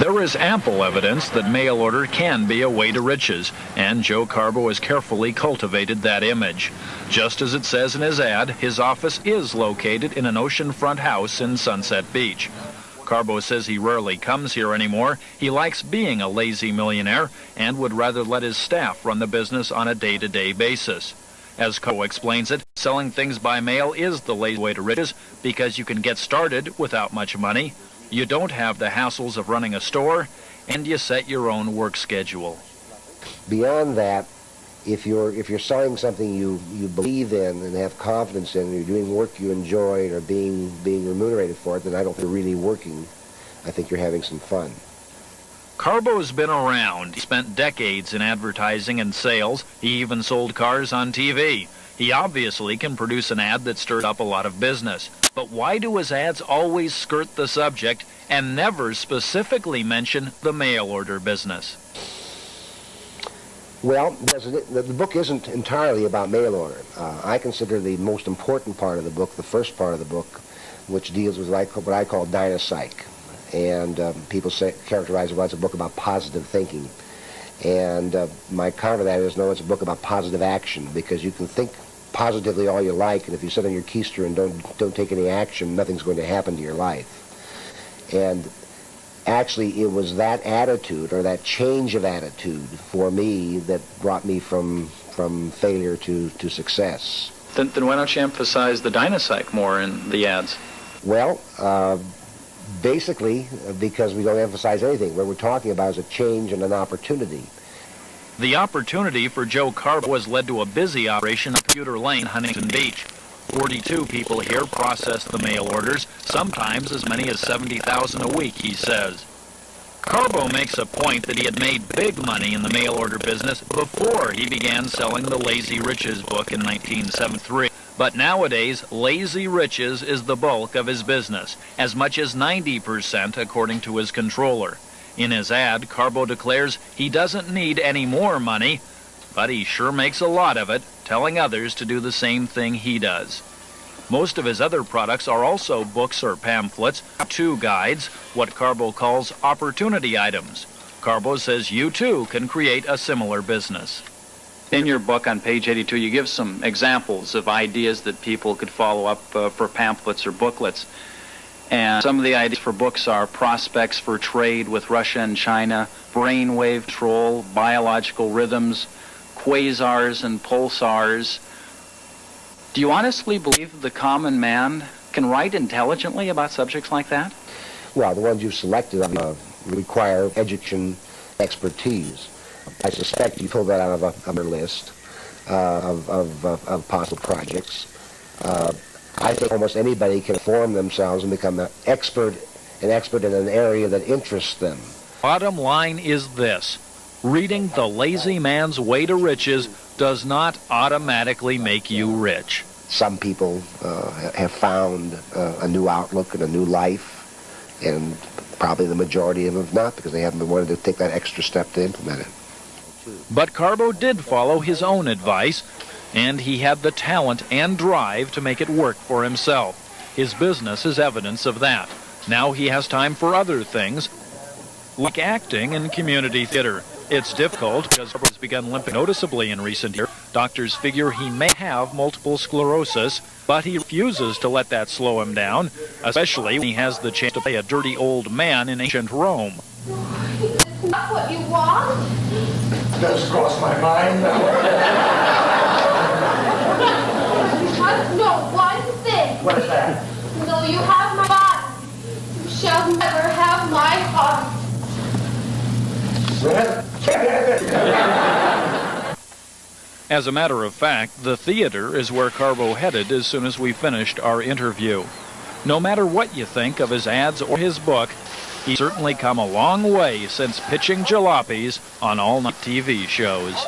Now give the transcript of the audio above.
There is ample evidence that mail order can be a way to riches, and Joe Karbo has carefully cultivated that image. Just as it says in his ad, his office is located in an oceanfront house in Sunset Beach. Karbo says he rarely comes here anymore. He likes being a lazy millionaire and would rather let his staff run the business on a day-to-day basis. As Karbo explains it, selling things by mail is the lazy way to riches because you can get started without much money. You don't have the hassles of running a store, and you set your own work schedule. Beyond that, if you're selling something you believe in and have confidence in, and you're doing work you enjoy and are being remunerated for it, then I don't think you're really working. I think you're having some fun. Karbo's been around. He spent decades in advertising and sales. He even sold cars on TV. He obviously can produce an ad that stirs up a lot of business. But why do his ads always skirt the subject and never specifically mention the mail order business? Well, the book isn't entirely about mail order. I consider the most important part of the book, the first part of the book, which deals with what I call dynapsych. And people characterize it as a book about positive thinking. And my counter to that is, no, it's a book about positive action, because you can think positively all you like, and if you sit on your keister and don't take any action, nothing's going to happen to your life. And actually, it was that attitude, or that change of attitude for me, that brought me from failure to success. Then why don't you emphasize the dynapsych more in the ads? Well, basically, because we don't emphasize anything. What we're talking about is a change and an opportunity. The opportunity for Joe Karbo has led to a busy operation on Computer Lane, Huntington Beach. 42 people here process the mail orders, sometimes as many as $70,000 a week, he says. Karbo makes a point that he had made big money in the mail order business before he began selling the Lazy Riches book in 1973. But nowadays, Lazy Riches is the bulk of his business, as much as 90% according to his controller. In his ad, Karbo declares he doesn't need any more money, but he sure makes a lot of it, telling others to do the same thing he does. Most of his other products are also books or pamphlets, how-to guides, what Karbo calls opportunity items. Karbo says you too can create a similar business. In your book on page 82, you give some examples of ideas that people could follow up for pamphlets or booklets. And some of the ideas for books are prospects for trade with Russia and China, brainwave control, biological rhythms, quasars and pulsars. Do you honestly believe the common man can write intelligently about subjects like that? Well, the ones you've selected require education expertise. I suspect you pulled that out of a list of possible projects. I think almost anybody can form themselves and become an expert in an area that interests them. Bottom line is this: reading The Lazy Man's Way to Riches does not automatically make you rich. Some people have found a new outlook and a new life, and probably the majority of them have not, because they haven't been willing to take that extra step to implement it. But Karbo did follow his own advice, and he had the talent and drive to make it work for himself. His business is evidence of that. Now he has time for other things, like acting and community theater. It's difficult because Karbo has begun limping noticeably in recent years. Doctors figure he may have multiple sclerosis, but he refuses to let that slow him down, especially when he has the chance to play a dirty old man in ancient Rome. Is that what you want? Does cross my mind. You must know one thing. What is that? Though you have my body, you shall never have my heart. As a matter of fact, the theater is where Karbo headed as soon as we finished our interview. No matter what you think of his ads or his book, he's certainly come a long way since pitching jalopies on all-night TV shows.